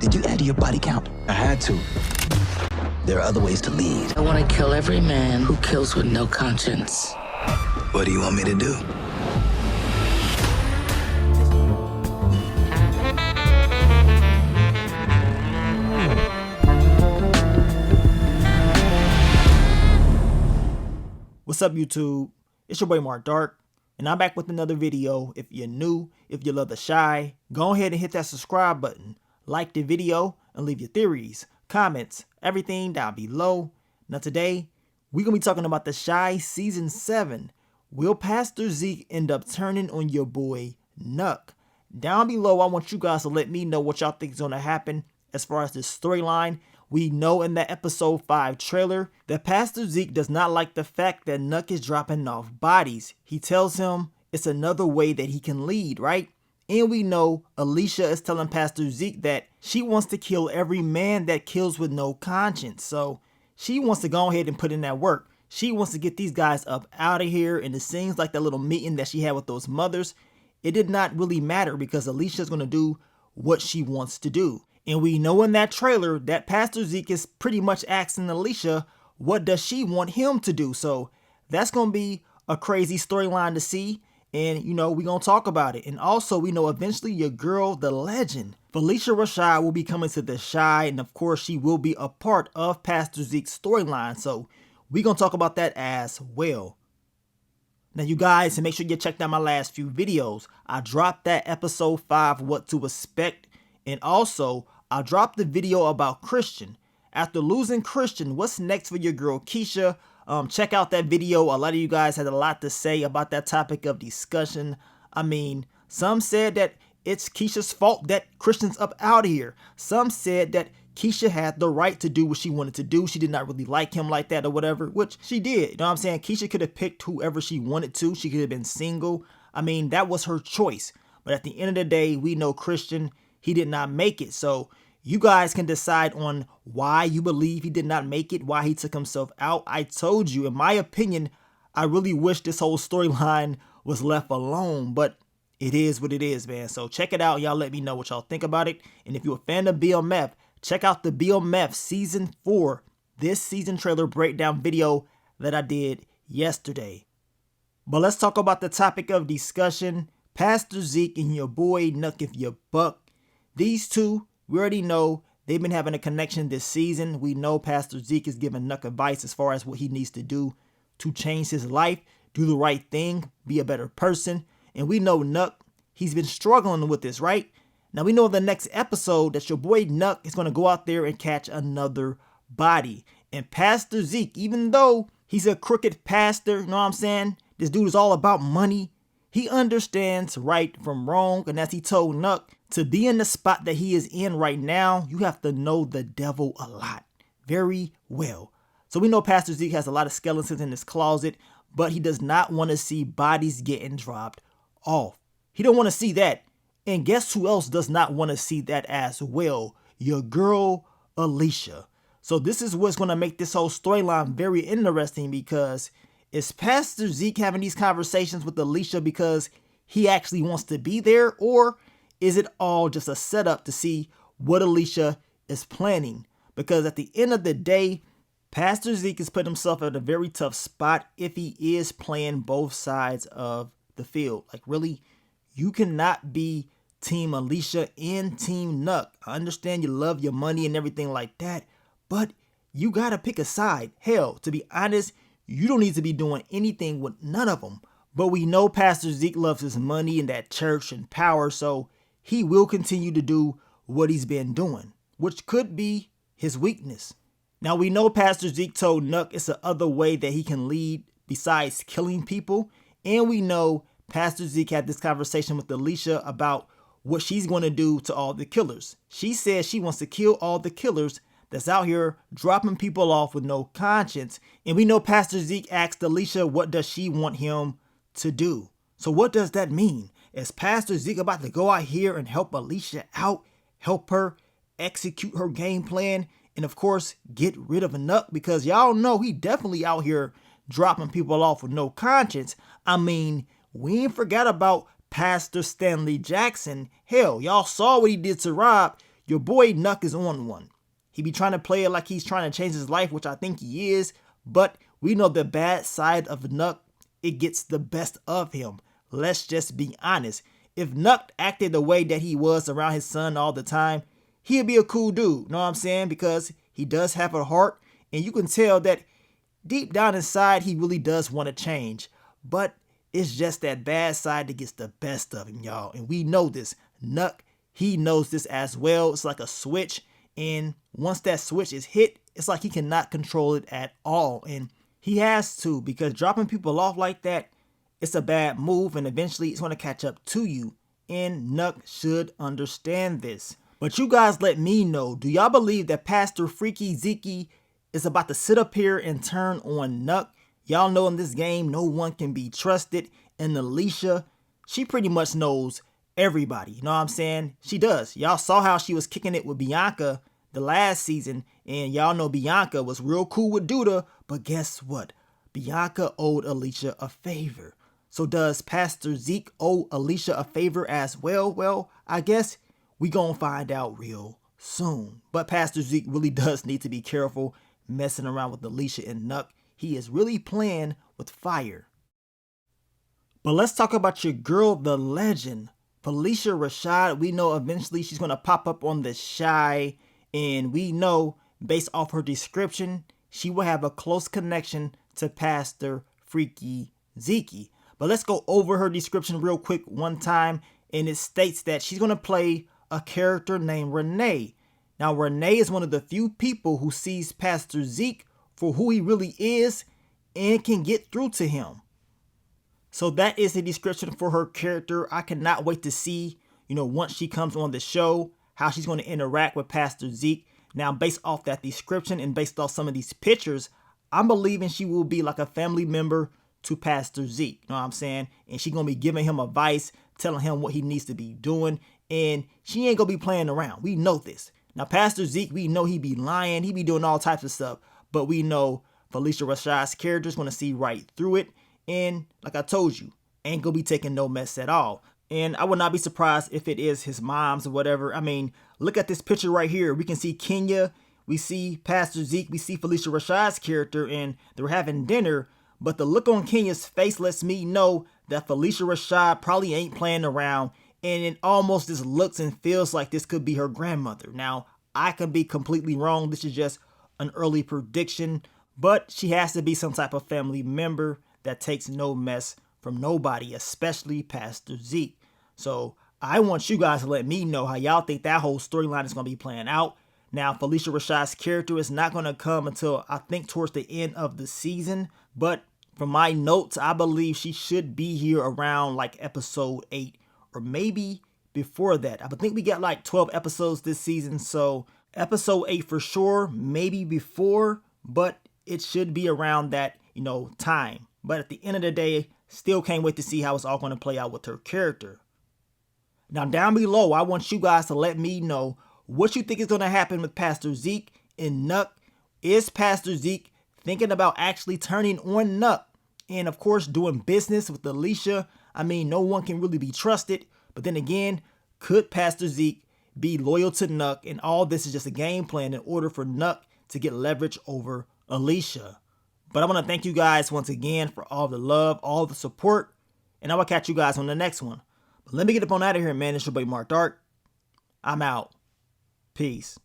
Did you add to your body count? I had to. There are other ways to lead. I want to kill every man who kills with no conscience. What do you want me to do? What's up, YouTube? It's your boy Mark Dark, and I'm back with another video. If you're new, if you love the Shy, go ahead and hit that subscribe button, like the video, and leave your theories, comments, everything down below. Now today, we're going to be talking about the Shy Season 7. Will Pastor Zeke end up turning on your boy Nuck? Down below, I want you guys to let me know what y'all think is going to happen as far as this storyline. We know in that episode 5 trailer that Pastor Zeke does not like the fact that Nuck is dropping off bodies. He tells him it's another way that he can lead, right? And we know Felicia is telling Pastor Zeke that she wants to kill every man that kills with no conscience. So she wants to go ahead and put in that work. She wants to get these guys up out of here. And it seems like that little meeting that she had with those mothers, it did not really matter because Alicia's going to do what she wants to do. And we know in that trailer that Pastor Zeke is pretty much asking Felicia, what does she want him to do? So that's going to be a crazy storyline to see. And, you know, we're going to talk about it. And also, we know eventually your girl, the legend, Felicia Rashad, will be coming to the Shy. And of course, she will be a part of Pastor Zeke's storyline. So we're going to talk about that as well. Now, you guys, and make sure you check out my last few videos. I dropped that episode 5, What to Expect. And also, I dropped the video about Christian. After losing Christian, what's next for your girl Keisha? Check out that video. A lot of you guys had a lot to say about that topic of discussion. I mean, some said that it's Keisha's fault that Christian's up out of here. Some said that Keisha had the right to do what she wanted to do. She did not really like him like that or whatever, which she did. You know what I'm saying? Keisha could have picked whoever she wanted to. She could have been single. I mean, that was her choice. But at the end of the day, we know Christian, he did not make it. So you guys can decide on why you believe he did not make it, why he took himself out. I told you, in my opinion, I really wish this whole storyline was left alone, but it is what it is, man. So check it out. Y'all let me know what y'all think about it. And if you're a fan of BMF, check out the BMF Season 4, this season trailer breakdown video that I did yesterday. But let's talk about the topic of discussion. Pastor Zeke and your boy Nuck if you buck. These two, we already know they've been having a connection this season. We know Pastor Zeke is giving Nuck advice as far as what he needs to do to change his life, do the right thing, be a better person. And we know Nuck, he's been struggling with this, right? Now we know in the next episode that your boy Nuck is going to go out there and catch another body. And Pastor Zeke, even though he's a crooked pastor, you know what I'm saying? This dude is all about money. He understands right from wrong. And as he told Nuck, to be in the spot that he is in right now, you have to know the devil a lot. Very well. So we know Pastor Zeke has a lot of skeletons in his closet, but he does not want to see bodies getting dropped off. He don't want to see that. And guess who else does not want to see that as well? Your girl, Felicia. So this is what's going to make this whole storyline very interesting, because is Pastor Zeke having these conversations with Felicia because he actually wants to be there, or is it all just a setup to see what Felicia is planning? Because at the end of the day, Pastor Zeke has put himself at a very tough spot if he is playing both sides of the field. Like, really, you cannot be Team Felicia and Team Nuck. I understand you love your money and everything like that, but you got to pick a side. Hell, to be honest, you don't need to be doing anything with none of them. But we know Pastor Zeke loves his money and that church and power, so he will continue to do what he's been doing, which could be his weakness. Now, we know Pastor Zeke told Nuck it's the other way that he can lead besides killing people. And we know Pastor Zeke had this conversation with Felicia about what she's going to do to all the killers. She says she wants to kill all the killers that's out here dropping people off with no conscience. And we know Pastor Zeke asked Felicia, what does she want him to do? So what does that mean? Is Pastor Zeke about to go out here and help Felicia out, help her execute her game plan, and of course, get rid of Nuck? Because y'all know he definitely out here dropping people off with no conscience. I mean, we ain't forgot about Pastor Stanley Jackson. Hell, y'all saw what he did to Rob. your boy Nuck is on one. He be trying to play it like he's trying to change his life, which I think he is, but we know the bad side of Nuck, it gets the best of him. Let's just be honest. If Nuck acted the way that he was around his son all the time, he'd be a cool dude, know what I'm saying? Because he does have a heart, and you can tell that deep down inside, he really does want to change. But it's just that bad side that gets the best of him, y'all. And we know this. Nuck, he knows this as well. It's like a switch. And once that switch is hit, it's like he cannot control it at all. And he has to, because dropping people off like that, it's a bad move. And eventually it's going to catch up to you. And Nuck should understand this. But you guys let me know, do y'all believe that Pastor Freaky Zeke is about to sit up here and turn on Nuck? Y'all know in this game, no one can be trusted. And Felicia, she pretty much knows everybody. You know what I'm saying? She does. Y'all saw how she was kicking it with Bianca the last season. And y'all know Bianca was real cool with Duda. But guess what? Bianca owed Alicia a favor. So does Pastor Zeke owe Alicia a favor as well? Well, I guess we gonna find out real soon. But Pastor Zeke really does need to be careful messing around with Alicia and Nuck. He is really playing with fire. But let's talk about your girl, the legend, Felicia Rashad. We know eventually she's going to pop up on the Shy. And we know, based off her description, she will have a close connection to Pastor Freaky Zeke. But let's go over her description real quick one time. And it states that she's going to play a character named Renee. Now, Renee is one of the few people who sees Pastor Zeke for who he really is and can get through to him. So that is the description for her character. I cannot wait to see, once she comes on the show, how she's going to interact with Pastor Zeke. Now, based off that description and based off some of these pictures, I'm believing she will be like a family member to Pastor Zeke. You know what I'm saying? And she's going to be giving him advice, telling him what he needs to be doing. And she ain't going to be playing around. We know this. Now, Pastor Zeke, we know he be lying. He be doing all types of stuff. But we know Felicia Rashad's character is going to see right through it. And like I told you, ain't going to be taking no mess at all. And I would not be surprised if it is his mom's or whatever. I mean, look at this picture right here. We can see Kenya. We see Pastor Zeke. We see Felicia Rashad's character. And they're having dinner. But the look on Kenya's face lets me know that Felicia Rashad probably ain't playing around. And it almost just looks and feels like this could be her grandmother. Now, I could be completely wrong. This is just an early prediction. But she has to be some type of family member that takes no mess from nobody, especially Pastor Zeke. So I want you guys to let me know how y'all think that whole storyline is going to be playing out. Now, Felicia Rashad's character is not going to come until I think towards the end of the season. But from my notes, I believe she should be here around like episode 8 or maybe before that. I think we got like 12 episodes this season. So episode 8 for sure, maybe before, but it should be around that, time. But at the end of the day, still can't wait to see how it's all going to play out with her character. Now, down below, I want you guys to let me know what you think is going to happen with Pastor Zeke and Nuck. Is Pastor Zeke thinking about actually turning on Nuck? And of course, doing business with Alicia. I mean, no one can really be trusted. But then again, could Pastor Zeke be loyal to Nuck? And all this is just a game plan in order for Nuck to get leverage over Alicia. But I want to thank you guys once again for all the love, all the support. And I will catch you guys on the next one. But let me get up on out of here, man. It's your boy Mark Dark. I'm out. Peace.